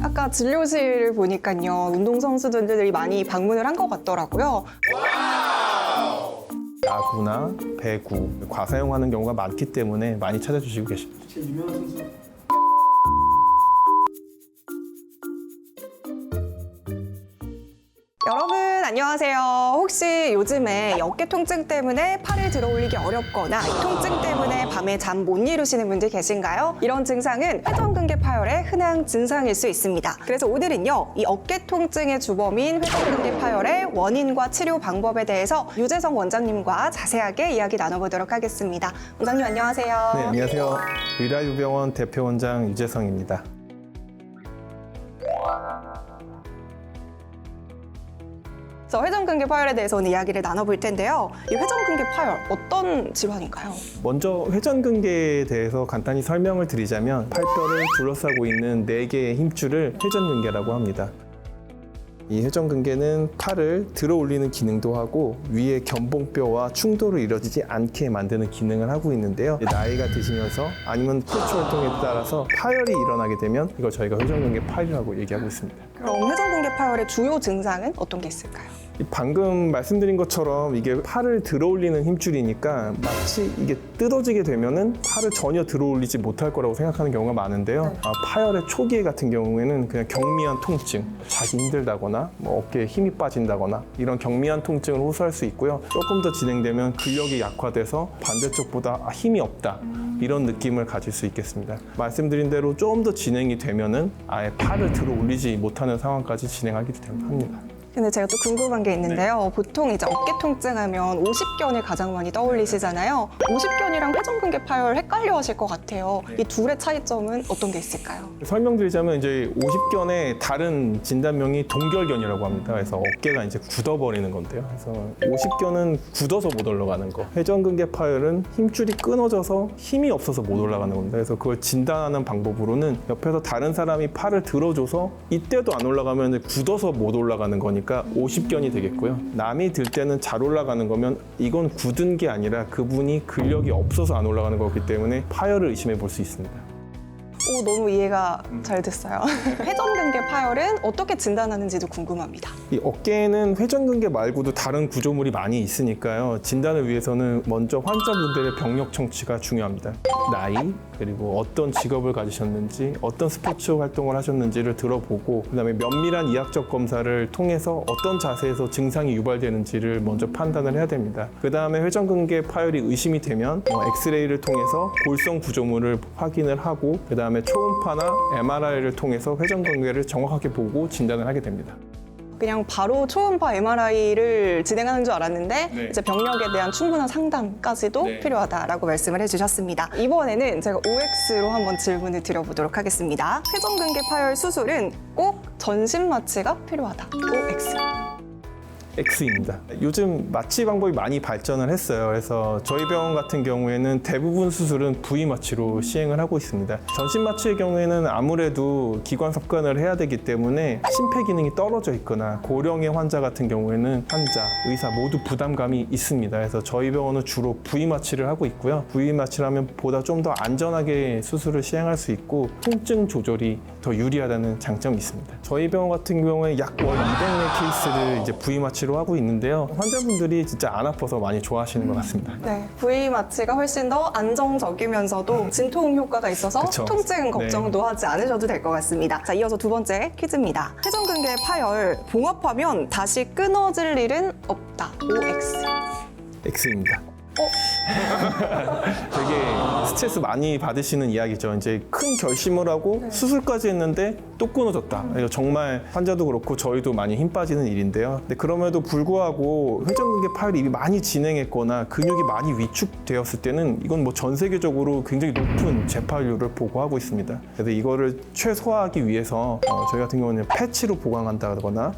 아까 진료실을 보니까요, 운동선수들이 많이 방문을 한 것 같더라고요. 야구나 배구, 과사용하는 경우가 많기 때문에 많이 찾아주시고 계십니다. 제일 유명한 선수. 여러분 안녕하세요. 혹시 요즘에 어깨 통증 때문에 팔을 들어 올리기 어렵거나 이 통증 때문에 밤에 잠 못 이루시는 분들 계신가요? 이런 증상은 회전근개 파열의 흔한 증상일 수 있습니다. 그래서 오늘은요, 이 어깨 통증의 주범인 회전근개 파열의 원인과 치료 방법에 대해서 유재성 원장님과 자세하게 이야기 나눠보도록 하겠습니다. 원장님 안녕하세요. 네, 안녕하세요. 위라유병원 대표원장 유재성입니다. 그래서 회전근개 파열에 대해서 오늘 이야기를 나눠볼 텐데요. 이 회전근개 파열 어떤 질환인가요? 먼저 회전근개에 대해서 간단히 설명을 드리자면 팔뼈를 둘러싸고 있는 4개의 힘줄을 회전근개라고 합니다. 이 회전근개는 팔을 들어 올리는 기능도 하고 위에 견봉뼈와 충돌을 이루어지지 않게 만드는 기능을 하고 있는데요. 나이가 드시면서 아니면 스포츠 활동에 따라서 파열이 일어나게 되면 이걸 저희가 회전근개 파열이라고 얘기하고 있습니다. 그럼 회전근개 파열의 주요 증상은 어떤 게 있을까요? 방금 말씀드린 것처럼 이게 팔을 들어 올리는 힘줄이니까 마치 이게 뜯어지게 되면은 팔을 전혀 들어 올리지 못할 거라고 생각하는 경우가 많은데요. 파열의 초기에 같은 경우에는 그냥 경미한 통증, 자기 힘들다거나 뭐 어깨에 힘이 빠진다거나 이런 경미한 통증을 호소할 수 있고요. 조금 더 진행되면 근력이 약화돼서 반대쪽보다 힘이 없다. 이런 느낌을 가질 수 있겠습니다. 말씀드린 대로 좀 더 진행이 되면은 아예 팔을 들어 올리지 못하는 상황까지 진행하게 합니다. 근데 제가 또 궁금한 게 있는데요. 보통 이제 어깨 통증하면 오십견을 가장 많이 떠올리시잖아요. 오십견이랑 회전근개 파열 헷갈려 하실 것 같아요. 이 둘의 차이점은 어떤 게 있을까요? 설명드리자면 이제 오십견의 다른 진단명이 동결견이라고 합니다. 그래서 어깨가 이제 굳어버리는 건데요. 그래서 오십견은 굳어서 못 올라가는 거. 회전근개 파열은 힘줄이 끊어져서 힘이 없어서 못 올라가는 겁니다. 그래서 그걸 진단하는 방법으로는 옆에서 다른 사람이 팔을 들어줘서 이때도 안 올라가면 굳어서 못 올라가는 거니까 오십견이 되겠고요. 남이 들 때는 잘 올라가는 거면 이건 굳은 게 아니라 그분이 근력이 없어서 안 올라가는 거기 때문에 파열을 의심해 볼 수 있습니다. 오, 너무 이해가 잘 됐어요. 회전근개 파열은 어떻게 진단하는지도 궁금합니다. 이 어깨에는 회전근개 말고도 다른 구조물이 많이 있으니까요. 진단을 위해서는 먼저 환자분들의 병력 청취가 중요합니다. 나이, 그리고 어떤 직업을 가지셨는지, 어떤 스포츠 활동을 하셨는지를 들어보고 그다음에 면밀한 이학적 검사를 통해서 어떤 자세에서 증상이 유발되는지를 먼저 판단을 해야 됩니다. 그다음에 회전근개 파열이 의심이 되면 엑스레이를 통해서 골성 구조물을 확인을 하고 그다음에 초음파나 MRI를 통해서 회전근개를 정확하게 보고 진단을 하게 됩니다. 그냥 바로 초음파 MRI를 진행하는 줄 알았는데 네. 이제 병력에 대한 충분한 상담까지도 네. 필요하다라고 말씀을 해주셨습니다. 이번에는 제가 OX로 한번 질문을 드려보도록 하겠습니다. 회전근개 파열 수술은 꼭 전신 마취가 필요하다. OX. X입니다. 요즘 마취 방법이 많이 발전을 했어요. 그래서 저희 병원 같은 경우에는 대부분 수술은 부위 마취로 시행을 하고 있습니다. 전신 마취의 경우에는 아무래도 기관 섭관을 해야 되기 때문에 심폐 기능이 떨어져 있거나 고령의 환자 같은 경우에는 환자, 의사 모두 부담감이 있습니다. 그래서 저희 병원은 주로 부위 마취를 하고 있고요. 부위 마취를 하면 보다 좀 더 안전하게 수술을 시행할 수 있고 통증 조절이 더 유리하다는 장점이 있습니다. 저희 병원 같은 경우에 약 월 200회 케이스를 이제 부위 마취로 하고 있는데요. 환자분들이 진짜 안 아파서 많이 좋아하시는 것 같습니다. 네, 부위 마취가 훨씬 더 안정적이면서도 진통 효과가 있어서 그쵸. 통증 걱정도 하지 않으셔도 될 것 같습니다. 자, 이어서 두 번째 퀴즈입니다. 회전근개 파열 봉합하면 다시 끊어질 일은 없다. OX. X입니다. 되게 스트레스 많이 받으시는 이야기죠. 이제 큰 결심을 하고 수술까지 했는데 또 끊어졌다. 이거 정말 환자도 그렇고 저희도 많이 힘 빠지는 일인데요. 근데 그럼에도 불구하고 회전근개 파열이 이미 많이 진행했거나 근육이 많이 위축되었을 때는 이건 뭐 전 세계적으로 굉장히 높은 재파율을 보고하고 있습니다. 그래서 이거를 최소화하기 위해서 저희 같은 경우는 패치로 보강한다거나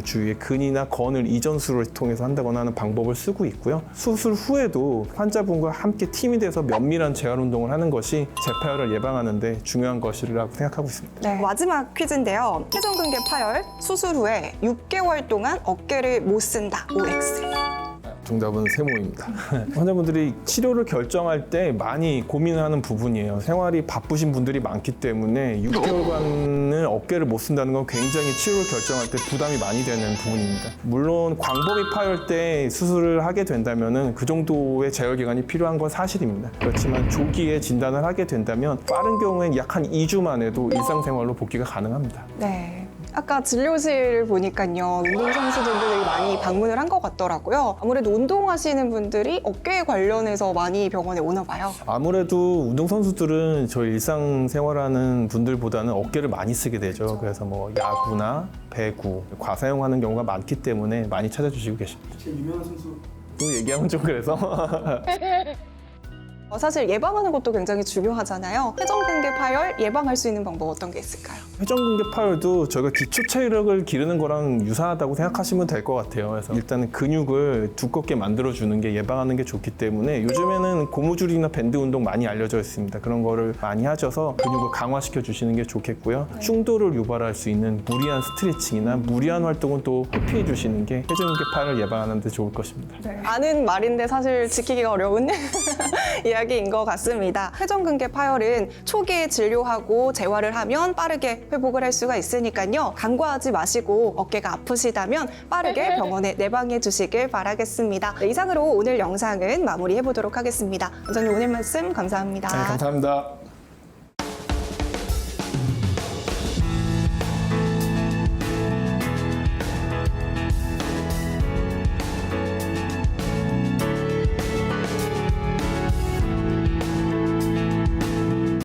주위에 근이나 건을 이전수를 통해서 한다거나 하는 방법을 쓰고 있고요. 수술 후에도 환자분과 함께 팀이 돼서 면밀한 재활 운동을 하는 것이 재파열을 예방하는 데 중요한 것이라고 생각하고 있습니다. 네, 마지막 퀴즈인데요. 회전근개 파열 수술 후에 6개월 동안 어깨를 못 쓴다. OX. 정답은 세모입니다. 환자분들이 치료를 결정할 때 많이 고민을 하는 부분이에요. 생활이 바쁘신 분들이 많기 때문에 6개월간을 어깨를 못 쓴다는 건 굉장히 치료를 결정할 때 부담이 많이 되는 부분입니다. 물론 광범위 파열 때 수술을 하게 된다면 그 정도의 재활 기간이 필요한 건 사실입니다. 그렇지만 조기에 진단을 하게 된다면 빠른 경우엔 약 한 2주만 해도 일상생활로 복귀가 가능합니다. 네. 아까 진료실 보니까요, 운동선수들이 많이 방문을 한 것 같더라고요. 아무래도 운동하시는 분들이 어깨 관련해서 많이 병원에 오나 봐요. 아무래도 운동선수들은 저희 일상생활하는 분들보다는 어깨를 많이 쓰게 되죠. 그래서 뭐 야구나 배구, 과사용하는 경우가 많기 때문에 많이 찾아주시고 계십니다. 제일 유명한 선수 또 얘기하면 좀 그래서 사실 예방하는 것도 굉장히 중요하잖아요. 회전근개 파열 예방할 수 있는 방법 어떤 게 있을까요? 회전근개 파열도 저희가 기초 체력을 기르는 거랑 유사하다고 생각하시면 될 것 같아요. 그래서 일단은 근육을 두껍게 만들어주는 게 예방하는 게 좋기 때문에 요즘에는 고무줄이나 밴드 운동 많이 알려져 있습니다. 그런 거를 많이 하셔서 근육을 강화시켜 주시는 게 좋겠고요. 충돌을 유발할 수 있는 무리한 스트레칭이나 무리한 활동은 또 회피해 주시는 게 회전근개 파열을 예방하는 데 좋을 것입니다. 아는 말인데 사실 지키기가 어려운 이야기인 것 같습니다. 회전근개 파열은 초기에 진료하고 재활을 하면 빠르게 회복을 할 수가 있으니까요. 간과하지 마시고 어깨가 아프시다면 빠르게 병원에 내방해 주시길 바라겠습니다. 네, 이상으로 오늘 영상은 마무리해 보도록 하겠습니다. 원장님 오늘 말씀 감사합니다. 네, 감사합니다.